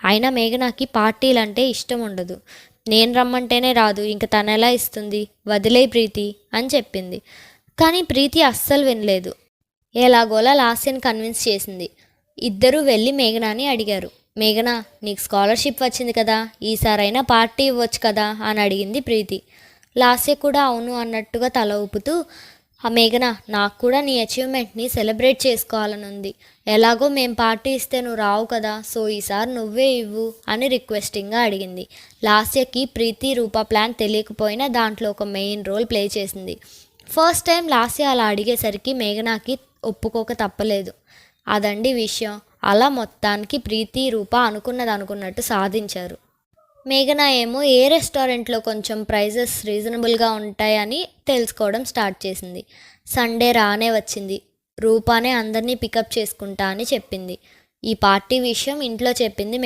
అయినా మేఘనాకి పార్టీలంటే ఇష్టం ఉండదు. నేను రమ్మంటేనే రాదు, ఇంక తనెలా ఇస్తుంది, వదిలేయ్ ప్రీతి అని చెప్పింది. కానీ ప్రీతి అస్సలు వినలేదు. ఎలాగోలా లాస్యని కన్విన్స్ చేసింది. ఇద్దరూ వెళ్ళి మేఘనాని అడిగారు. మేఘనా, నీకు స్కాలర్షిప్ వచ్చింది కదా, ఈసారైనా పార్టీ ఇవ్వచ్చు కదా అని అడిగింది ప్రీతి. లాస్య కూడా అవును అన్నట్టుగా తల ఊపుతూ, ఆ మేఘనా, నాకు కూడా నీ అచీవ్మెంట్ని సెలబ్రేట్ చేసుకోవాలని ఉంది. ఎలాగో మేం పార్టీ ఇస్తే నువ్వు రావు కదా, సో ఈసారి నువ్వే ఇవ్వు అని రిక్వెస్టింగ్గా అడిగింది. లాస్యకి ప్రీతి రూపా ప్లాన్ తెలియకపోయినా దాంట్లో ఒక మెయిన్ రోల్ ప్లే చేసింది. ఫస్ట్ టైం లాస్య అలా అడిగేసరికి మేఘనాకి ఒప్పుకోక తప్పలేదు. అదండి విషయం. అలా మొత్తానికి ప్రీతి రూప అనుకున్నది అనుకున్నట్టు సాధించారు. మేఘన ఏమో ఏ రెస్టారెంట్లో కొంచెం ప్రైజెస్ రీజనబుల్గా ఉంటాయని తెలుసుకోవడం స్టార్ట్ చేసింది. సండే రానే వచ్చింది. రూపానే అందరినీ పికప్ చేసుకుంటా అని చెప్పింది. ఈ పార్టీ విషయం ఇంట్లో చెప్పింది